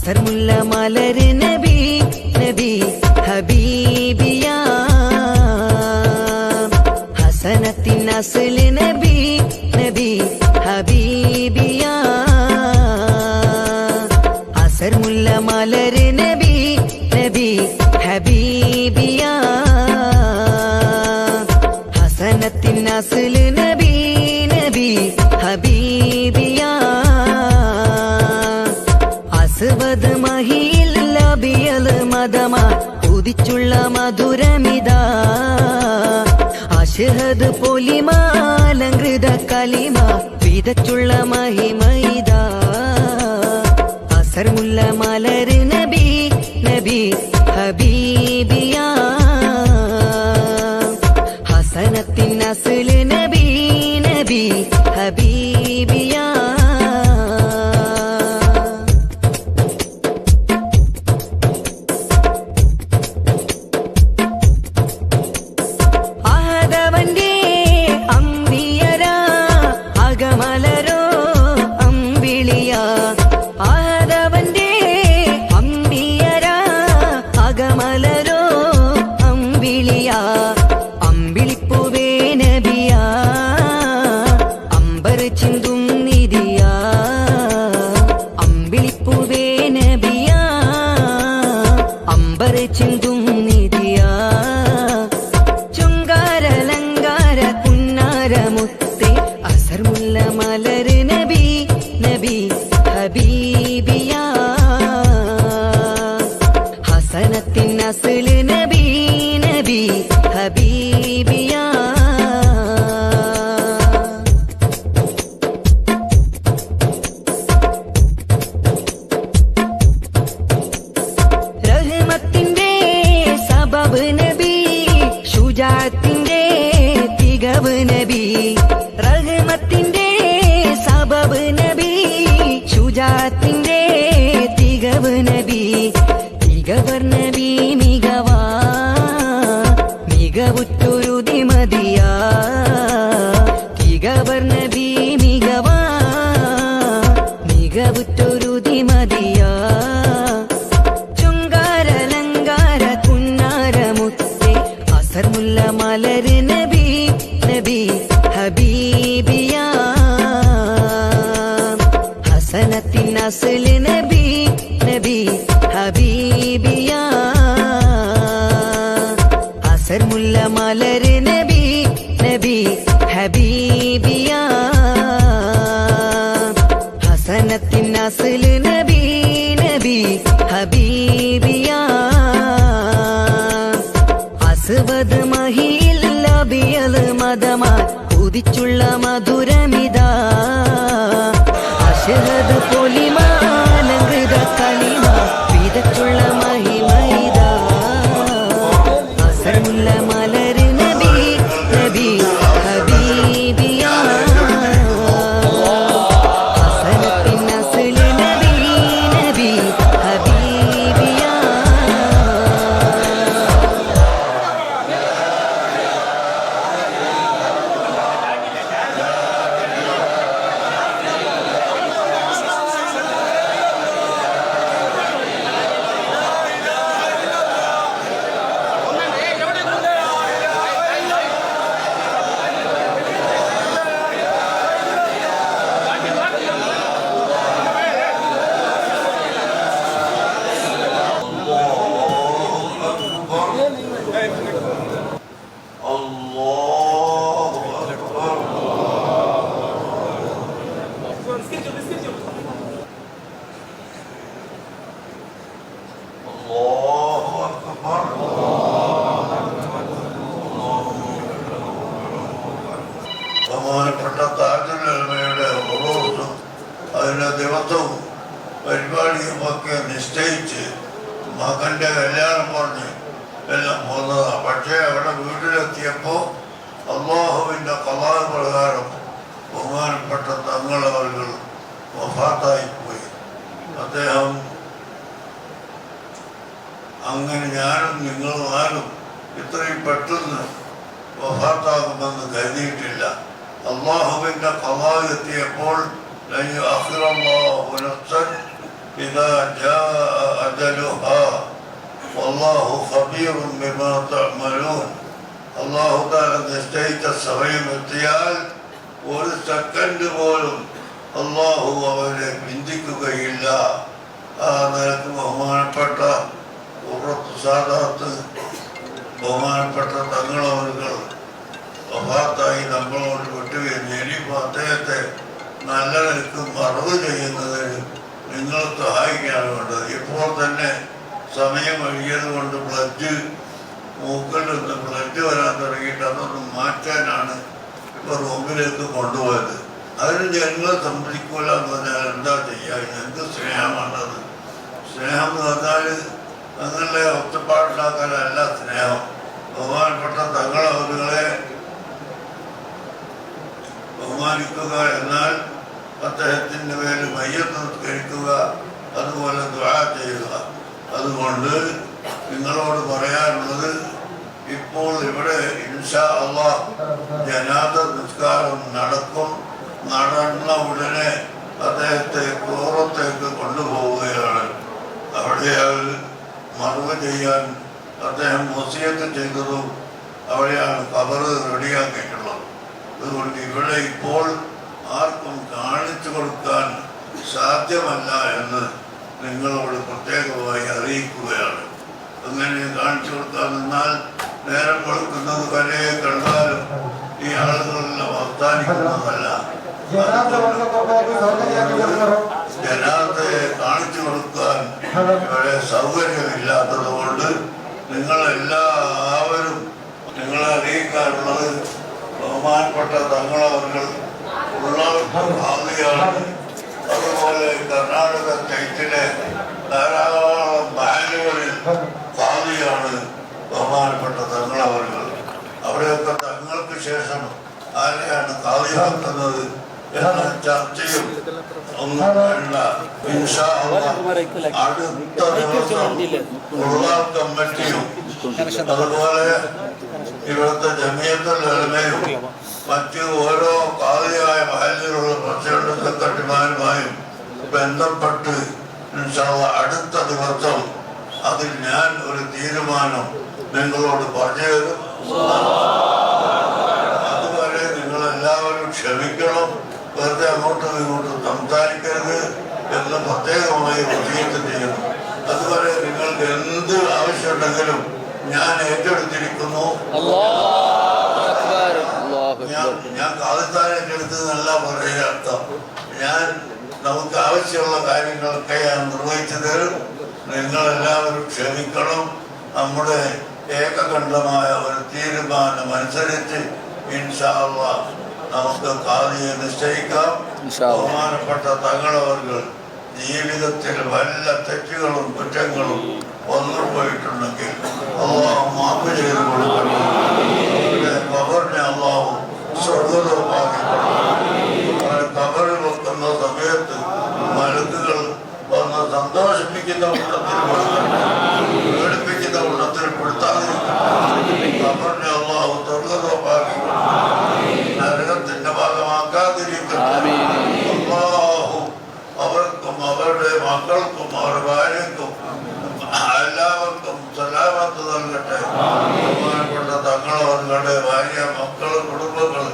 അസർമുല്ല മലര് നബി നബി ഹബീബിയ ഹസനത്തിൻ അസ്ല് നബി നബി ഹബീബിയ അസർമുല്ല മലര് നബി നബി ഹബീബിയ ഹസനത്തിൻ അസ്ല് നബി നബി ഹബീബിയ അസ്വദ് മഹിയിൽ ലബിയൽ മദമ ഉദിച്ചുള്ള മധുരമിത അഷ്ഹദ് പൊലിമാലങ്കൃത കലിമ വിതച്ചുള്ള മഹിമൈത അസർമുല്ല മലര് നബി നബി ഹബീബിയ ഹസനത്തിൻ അസ്ല് നബി നബി ഹബീബിയ അമ്പിളിപ്പൂവേ നബിയ അമ്പർ ചിന്തും നിധിയ അമ്പിളിപ്പൂവേ നബിയ അമ്പർ ചിന്തും നിധിയ ചുങ്കാരലങ്കാര പുന്നാരമുത്തേ അസർമുല്ല മലര് നബി നബി ഹബീബിയ ഹസനത്തിൻ അസ്ല് നബി നബി ഹബീബിയ റഹ്മത്തിന്റെ സബബ് നബി ശുജാഅത്തിന്റെ തികവ് നബി റഹ്മത്തിന്റെ സബബ് നബി ശുജാഅത്തിന്റെ തികവ് നബി തികവർ നബി മികവാ മികവുറ്റൊരു ദിമതിയ തികവർ നബി മികവാ മികവുറ്റൊരു ദിമതിയ ചുങ്കാരലങ്കാര കുന്നാരമുത്തേ അസർമുല്ല മലര് നബി നബി ഹബീബിയ ഹസനത്തിൻ അസ്ല് നബി നബി ഹബീബിയ അസർമുല്ല മലര് നബി നബി ഹബീബിയ ഹസനത്തിൻ അസ്ല് നബി നബി ഹബീബിയ അസ്വദ് മഹിയിൽ ലബിയൽ മദമ ഉദിച്ചുള്ള മധുരമിത അഷ്ഹദ് പൊലിമാലങ്കൃത കലിമ വിതച്ചുള്ള മഹിമൈത അസർമുല്ല മലര് നബി നബി ഹബീബിയ ഹസനത്തിൻ അസ്ല് നബി നബി ഹബീബിയ ബഹുമാനപ്പെട്ട താജുലമയുടെ ഉറൂസും അതിൻ്റെ ദിവസവും പരിപാടിയുമൊക്കെ നിശ്ചയിച്ച് മകൻ്റെ കല്യാണം പറഞ്ഞ് എല്ലാം പോകുന്നതാണ്. പക്ഷേ അവിടെ വീട്ടിലെത്തിയപ്പോൾ അള്ളാഹുവിൻ്റെ ഖദാ പ്രകാരം ബഹുമാനപ്പെട്ട തങ്ങളവർ വഫാത്തായിപ്പോയി. അദ്ദേഹം അങ്ങനെ ഞാനും നിങ്ങളും ആരും ഇത്രയും പെട്ടെന്ന് വഫാത്താകുമെന്ന് കരുതിയിട്ടില്ല. അള്ളാഹുവിൻ്റെ ഖദാ എത്തിയപ്പോൾ إذا جاء أجلها والله خبير بما تعملون. അള്ളാഹു താല നിശ്ചയിച്ച സമയമെത്തിയാൽ ഒരു സെക്കൻഡ് പോലും അള്ളാഹു അവരെ ബന്ധിക്കുകയില്ല. ആ നിലക്ക് ബഹുമാനപ്പെട്ട സാദാത്ത് ബഹുമാനപ്പെട്ട തങ്ങളവர்கள் വഫാത്തായി നമ്മളോട് വിട്ടുകഴിഞ്ഞ് ഇനിയിപ്പോൾ അദ്ദേഹത്തെ നല്ല നിലക്ക് മറവ് ചെയ്യുന്നതിന് നിങ്ങൾ സഹായിക്കാണ് വേണ്ടത്. ഇപ്പോൾ തന്നെ സമയം കഴിയത് കൊണ്ട് മൂക്കിൽ നിന്ന് ബ്ലഡ് വരാൻ തുടങ്ങിയിട്ട് അതൊന്ന് മാറ്റാനാണ് ഇപ്പോൾ റൂമിലേക്ക് കൊണ്ടുപോയത്. അതിന് ജനങ്ങൾ സമ്മതിക്കൂല എന്ന് പറഞ്ഞാൽ എന്താ ചെയ്യുക? എന്ത് സ്നേഹമാണത്? സ്നേഹം എന്ന് പറഞ്ഞാൽ അങ്ങനെ ഒറ്റപ്പാടുണ്ടാക്കാനല്ല സ്നേഹം. ബഹുമാനപ്പെട്ട തങ്ങളവരുകളെ ബഹുമാനിക്കുക എന്നാൽ അദ്ദേഹത്തിൻ്റെ പേരിൽ മയ്യത്ത് നിസ്കരിക്കുക, അതുപോലെ ദുആ ചെയ്യുക. അതുകൊണ്ട് നിങ്ങളോട് പറയാനുള്ളത്, ഇപ്പോൾ ഇവിടെ ഇൻഷാ അല്ലാഹ് ജനാസ നിസ്കാരം നടക്കും. നടന്ന ഉടനെ അദ്ദേഹത്തെ കോറത്തേക്ക് കൊണ്ടുപോവുകയാണ്. അവിടെ മറവ് ചെയ്യാൻ അദ്ദേഹം വസിയത്ത് ചെയ്തതും അവിടെയാണ് ഖബറ് റെഡിയാക്കിയിട്ടുള്ളത്. അതുകൊണ്ട് ഇവിടെ ഇപ്പോൾ ആർക്കും കാണിച്ചു കൊടുക്കാൻ സാധ്യമല്ല എന്ന് നിങ്ങളോട് പ്രത്യേകമായി അറിയിക്കുകയാണ്. അങ്ങനെ കാണിച്ചു കൊടുക്കാൻ നിന്നാൽ നേരം കൊടുക്കുന്നത് വരെ കണ്ടാലും ഈ ആളുകളെല്ലാം അവസാനിക്കുന്നതല്ല. ജനാതെ കാണിച്ചു കൊടുക്കാൻ ഇവിടെ സൗകര്യമില്ലാത്തത് കൊണ്ട് നിങ്ങളെല്ലാവരും നിങ്ങളെ അറിയിക്കാറുള്ളത് ബഹുമാനപ്പെട്ട തങ്ങളവர்கள் ഭാവിയാണ്. അതുപോലെ കർണാടക സ്റ്റേറ്റിലെ ധാരാളം ബാങ്കുകളിൽ ഭാവിയാണ് ബഹുമാനപ്പെട്ട തങ്ങളവர்கள். അവിടെയൊക്കെ തങ്ങൾക്ക് ശേഷം ആരെയാണ് കാവ്യമാക്കുന്നത് എന്ന ചർച്ചയും ഒന്നും വേണ്ട. ഇൻഷാ അല്ലാഹ് അടുത്ത ദിവസം ഉള്ളാർ കമ്മിറ്റിയും അതുപോലെ ഇവിടുത്തെ ജമിയത്തുൽ ഉലമയും മറ്റ് ഓരോ കാവ്യായ മഹലിലുള്ള പ്രസിഡന്റ് സെക്രട്ടറിമാരുമായും ബന്ധപ്പെട്ട് ഇൻഷാ അല്ലാഹ് അടുത്ത ദിവസം അതിൽ ഞാൻ ഒരു തീരുമാനം നിങ്ങളോട് പറഞ്ഞു തരും. അതുവരെ നിങ്ങളെല്ലാവരും ക്ഷമിക്കണം. വെറുതെ അങ്ങോട്ടും ഇങ്ങോട്ടും സംസാരിക്കരുത് എന്ന് പ്രത്യേകമായി വസീയത്ത് ചെയ്യുന്നു. അതുവരെ നിങ്ങൾക്ക് എന്ത് ആവശ്യമുണ്ടെങ്കിലും ഞാൻ ഏറ്റെടുത്തിരിക്കുന്നു. ഞാൻ കാലത്താൻ ഏറ്റെടുത്തതെന്നല്ല പറയുക അർത്ഥം. ഞാൻ നമുക്ക് ആവശ്യമുള്ള കാര്യങ്ങളൊക്കെ ഞാൻ നിർവഹിച്ചു തരും. നിങ്ങളെല്ലാവരും ക്ഷമിക്കണം. നമ്മുടെ ഏകകണ്ഠമായ ഒരു തീരുമാനം അനുസരിച്ച് ഇൻഷാ അല്ലാഹ് നമുക്ക് കാദിയെ നിശ്ചയിക്കാം. ബഹുമാനപ്പെട്ട തങ്ങളവர்கள் ജീവിതത്തിൽ വല്ല തെറ്റുകളും കുറ്റങ്ങളും വന്നു പോയിട്ടുണ്ടെങ്കിൽ അല്ലാഹു മാപ്പ് ചെയ്ത് കൊടുക്കണം. അവരുടെ ഖബറിനെ അല്ലാഹു സ്വർഗ്ഗലോകമാക്കി കൊടുക്കണം. അവരെ ഖബറിൽ വെക്കുന്ന സമയത്ത് മലക്കുകൾ വന്ന് സന്തോഷിപ്പിക്കുന്ന കൂട്ടത്തിൽ പേടിപ്പിക്കുന്ന കൂട്ടത്തിൽ പെടുത്താതിരിക്കണം. ഖബറിനെ അല്ലാഹു സ്വർഗ്ഗലോകമാക്കി നരകത്തിന്റെ ഭാഗമാക്കാതിരിക്കട്ടെ. അല്ലാഹു അവർക്കും അവരുടെ മക്കൾക്കും അവരുടെ ഭാര്യക്കും എല്ലാവർക്കും സലാമത്ത് നൽകട്ടെ. ബഹുമാനപ്പെട്ട തങ്ങളവരുടെ ഭാര്യ, മക്കള്, കുടുംബങ്ങൾ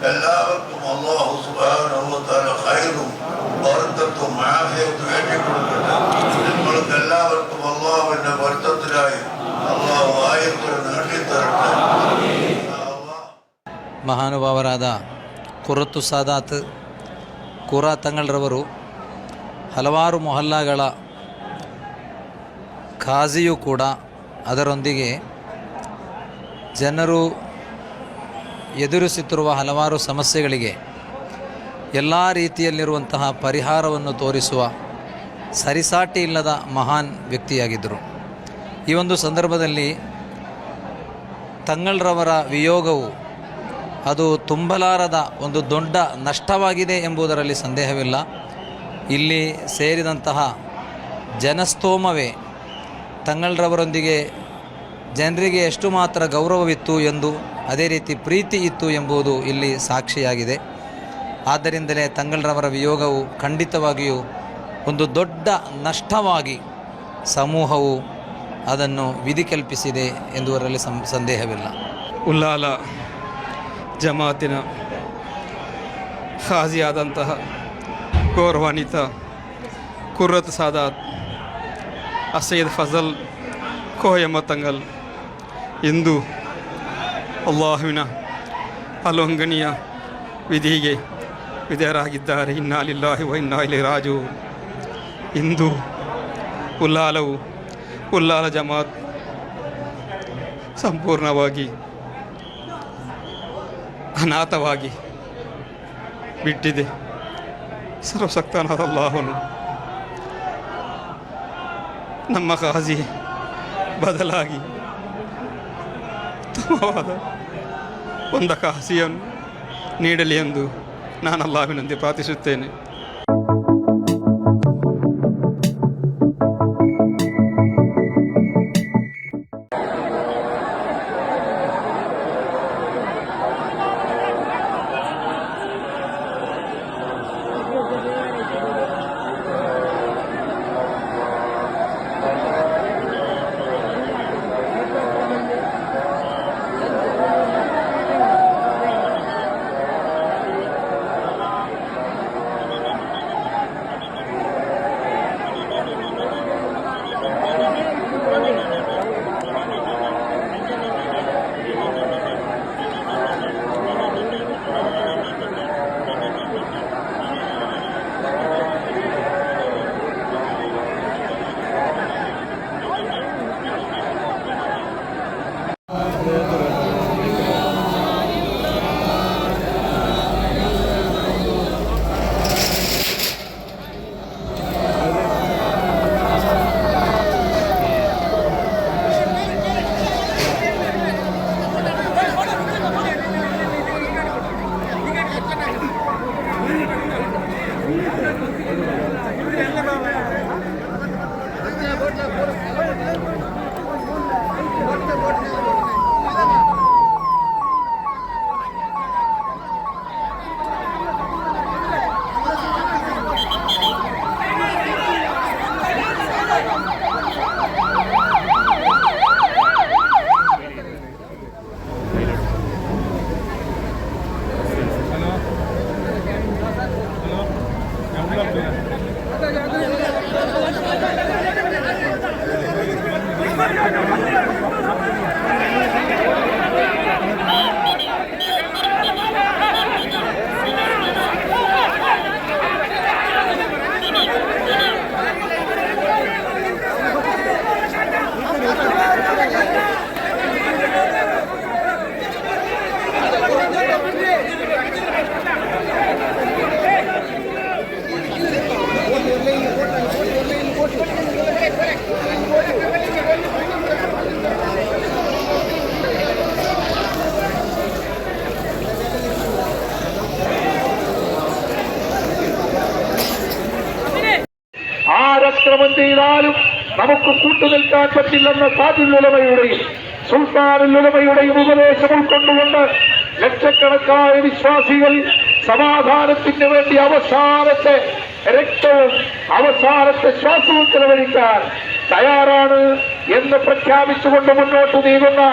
എല്ലാവർക്കും അല്ലാഹു സുബ്ഹാനഹു വ തആല ഖൈറും ബർക്കത്തും ആഫിയത്തും ഏറ്റിക്കൊടുക്കട്ടെ. നിങ്ങൾക്ക് എല്ലാവർക്കും അല്ലാഹുവിന്റെ ബർക്കത്തിനായി അല്ലാഹു ആയത്ത് നേടിത്തരട്ടെ. ಮಹಾನುಭಾವರಾದ ಕುರತ್ತು ಸಾದಾತ್ ಕುರ ತಂಗಳರವರು ಹಲವಾರು ಮೊಹಲ್ಲಾಗಳ ಖಾಜಿಯೂ ಕೂಡ, ಅದರೊಂದಿಗೆ ಜನರು ಎದುರಿಸುತ್ತಿರುವ ಹಲವಾರು ಸಮಸ್ಯೆಗಳಿಗೆ ಎಲ್ಲ ರೀತಿಯಲ್ಲಿರುವಂತಹ ಪರಿಹಾರವನ್ನು ತೋರಿಸುವ ಸರಿಸಾಟಿ ಇಲ್ಲದ ಮಹಾನ್ ವ್ಯಕ್ತಿಯಾಗಿದ್ದರು. ಈ ಒಂದು ಸಂದರ್ಭದಲ್ಲಿ ತಂಗಳರವರ ವಿಯೋಗವು ಅದು ತುಂಬಲಾರದ ಒಂದು ದೊಡ್ಡ ನಷ್ಟವಾಗಿದೆ ಎಂಬುದರಲ್ಲಿ ಸಂದೇಹವಿಲ್ಲ. ಇಲ್ಲಿ ಸೇರಿದಂತಹ ಜನಸ್ತೋಮವೇ ತಂಗಳರವರೊಂದಿಗೆ ಜನರಿಗೆ ಎಷ್ಟು ಮಾತ್ರ ಗೌರವವಿತ್ತು ಎಂದು, ಅದೇ ರೀತಿ ಪ್ರೀತಿ ಇತ್ತು ಎಂಬುದು ಇಲ್ಲಿ ಸಾಕ್ಷಿಯಾಗಿದೆ. ಆದ್ದರಿಂದಲೇ ತಂಗಳರವರ ವಿಯೋಗವು ಖಂಡಿತವಾಗಿಯೂ ಒಂದು ದೊಡ್ಡ ನಷ್ಟವಾಗಿ ಸಮೂಹವು ಅದನ್ನು ವಿಧಿ ಕಲ್ಪಿಸಿದೆ ಎಂದುವರಲ್ಲಿ ಸಂದೇಹವಿಲ್ಲ. ಉಲ್ಲಾಲ ಜಮಾತಿನ ಖಾಜಿಯಾದಂತಹ ಗೌರವಾನ್ವಿತ ಕುರ್ರತ್ ಸಾದಾತ್ ಅಸೈದ್ ಫಜಲ್ ಕೋಯಮತಂಗಲ್ ಇಂದು ಅಲ್ಲಾಹುವಿನ ಅಲೋಂಘನೀಯ ವಿಧಿಗೆ ವಿಧೇಯರಾಗಿದ್ದಾರೆ. ಇನ್ನಾ ಲಿಲ್ಲಾಹಿ ವ ಇನ್ನಾ ಇಲೈಹಿ ರಾಜಿಊನ್. ಇಂದು ಉಲ್ಲಾಲ ಜಮಾತ್ ಸಂಪೂರ್ಣವಾಗಿ ಅನಾಥವಾಗಿ ಬಿಟ್ಟಿದೆ. ಸರ್ವಶಕ್ತನಾದ ಅಲ್ಲಾಹನು ನಮ್ಮ ಖಾಜಿ ಬದಲಾಗಿ ಉತ್ತಮವಾದ ಒಂದು ಖಾಜಿಯನ್ನು ನೀಡಲಿ ಎಂದು ನಾನು ಅಲ್ಲಾಹ್ವಿನಂತೆ ಪ್ರಾರ್ಥಿಸುತ್ತೇನೆ. ആരക്രമം ചെയ്താലും നമുക്ക് കൂട്ടുനിൽക്കാൻ പറ്റില്ലെന്ന താജുൽ ഉലമയുടെയും സുൽത്താനുൽ ഉലമയുടെയും ഉപദേശം ഉൾക്കൊണ്ടുകൊണ്ട് ലക്ഷക്കണക്കായ വിശ്വാസികൾ സമാധാനത്തിന് വേണ്ടി അവസാനത്തെ രക്തവും അവസാനത്തെ ശ്വാസവും ചെലവഴിക്കാൻ തയ്യാറാണ് എന്ന് പ്രഖ്യാപിച്ചുകൊണ്ട് മുന്നോട്ട് നീങ്ങുന്ന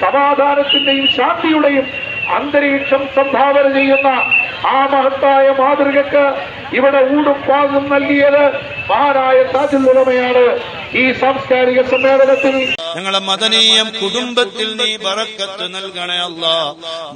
സമാധാനത്തിന്റെയും ശാന്തിയുടെയും അന്തരീക്ഷം സംഭാവന ചെയ്യുന്ന ആ മഹത്തായ മാതൃകക്ക് ഇവിടെ ഊടും പാകും നൽകിയത് മഹാനായ താജുൽ ഉലമയാണ്. ഈ സാംസ്കാരിക സമ്മേളനത്തിൽ ഞങ്ങളെ മദനീയം കുടുംബത്തിൽ നീ ബറക്കത്ത് നൽകണേ അല്ലാ.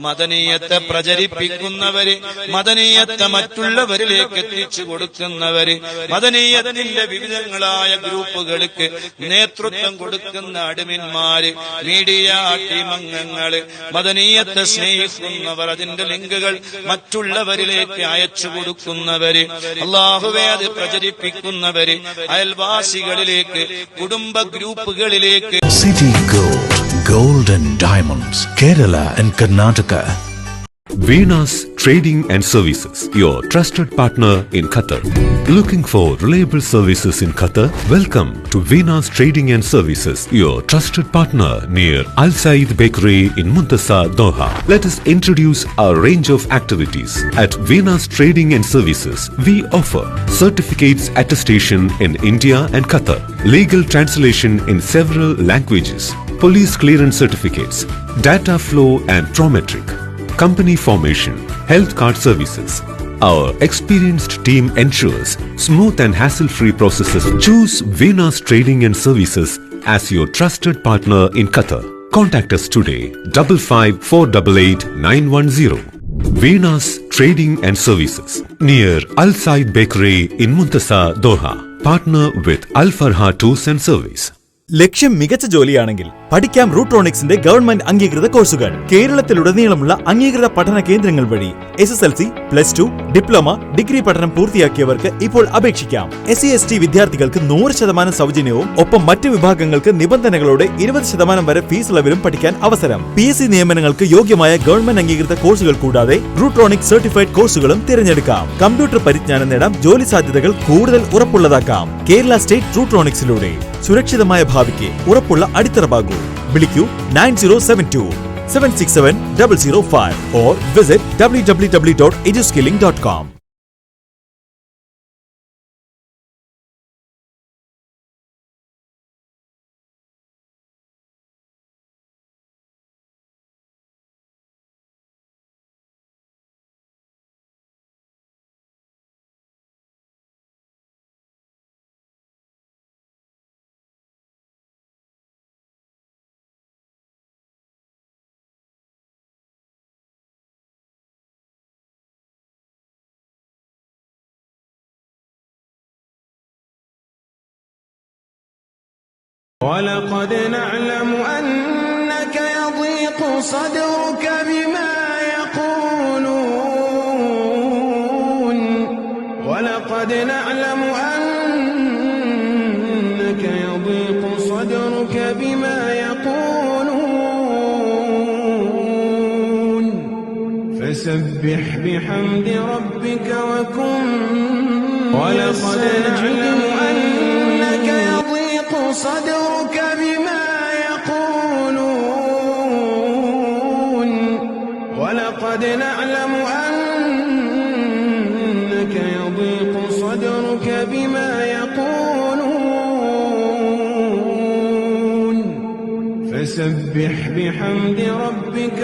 മദനീയത്തെ പ്രചരിപ്പിക്കുന്നവര്, മദനീയത്തെ മറ്റുള്ളവരിലേക്ക് എത്തിച്ചു കൊടുക്കുന്നവര്, മദനീയത്തിന്റെ വിവിധങ്ങളായ ഗ്രൂപ്പുകൾക്ക് നേതൃത്വം കൊടുക്കുന്ന അഡ്മിന്മാര്, മീഡിയ ടീമംഗങ്ങള്, മദനീയത്തെ സ്നേഹിക്കുന്നവർ, അതിന്റെ ലിങ്കുകൾ മറ്റുള്ളവരിലേക്ക് അയച്ചു കൊടുക്കുന്നവര്, അല്ലാഹുവേ അത് പ്രചരിപ്പിക്കുന്നവര്, അയൽവാസികളിലേക്ക്, കുടുംബ ഗ്രൂപ്പുകളിലേക്ക്. City Gold, Gold and Diamonds, Kerala and Karnataka. Venus Trading and Services, your trusted partner in Qatar. Looking for reliable services in Qatar? Welcome to Venus Trading and Services, your trusted partner near Al Said Bakery in Muntasa, Doha. Let us introduce our range of activities. At Venus Trading and Services, we offer certificates attestation in India and Qatar, legal translation in several languages, police clearance certificates, data flow and prometric, company formation, health card services. Our experienced team ensures smooth and hassle-free processes. Choose Venus Trading and Services as your trusted partner in Qatar. Contact us today, 55488910. Venus Trading and Services, near Al Said Bakery in Muntasa, Doha. Partner with Al Farha Tours and Service. ലക്ഷ്യം മികച്ച ജോലിയാണെങ്കിൽ പഠിക്കാം റൂട്രോണിക്സിന്റെ government അംഗീകൃത കോഴ്സുകൾ. കേരളത്തിലുടനീളമുള്ള അംഗീകൃത പഠന കേന്ദ്രങ്ങൾ വഴി SSLC, +2, diploma, degree പഠനം പൂർത്തിയാക്കിയവർക്ക് ഇപ്പോൾ അപേക്ഷിക്കാം. SC/ST വിദ്യാർത്ഥികൾക്ക് 100% സൗജന്യവും ഒപ്പം മറ്റ് വിഭാഗങ്ങൾക്ക് നിബന്ധനകളോടെ 20% വരെ ഫീസ് ഇളവിലും പഠിക്കാൻ അവസരം. PSC നിയമനങ്ങൾക്ക് യോഗ്യമായ ഗവൺമെന്റ് അംഗീകൃത കോഴ്സുകൾ കൂടാതെ റൂട്രോണിക്സ് സർട്ടിഫൈഡ് കോഴ്സുകളും തിരഞ്ഞെടുക്കാം. കമ്പ്യൂട്ടർ പരിജ്ഞാനം നേടാം, ജോലി സാധ്യതകൾ കൂടുതൽ ഉറപ്പുള്ളതാക്കാം. കേരള സ്റ്റേറ്റ് റൂട്രോണിക്സിലൂടെ സുരക്ഷിതമായ ഭാവിക്ക് ഉറപ്പുള്ള അടിത്തറ. വിളിക്കൂ 9072-767-005 or visit www.eduskilling.com. ولقد نعلم أنك يضيق صدرك بما يقولون ولقد نعلم أنك يضيق صدرك بما يقولون فسبح بحمد ربك وكن ولقد نعلم أنك يضيق صدرك بما يقولون ولقد نعلم أنك يضيق صدرك بما يقولون فسبح بحمد ربك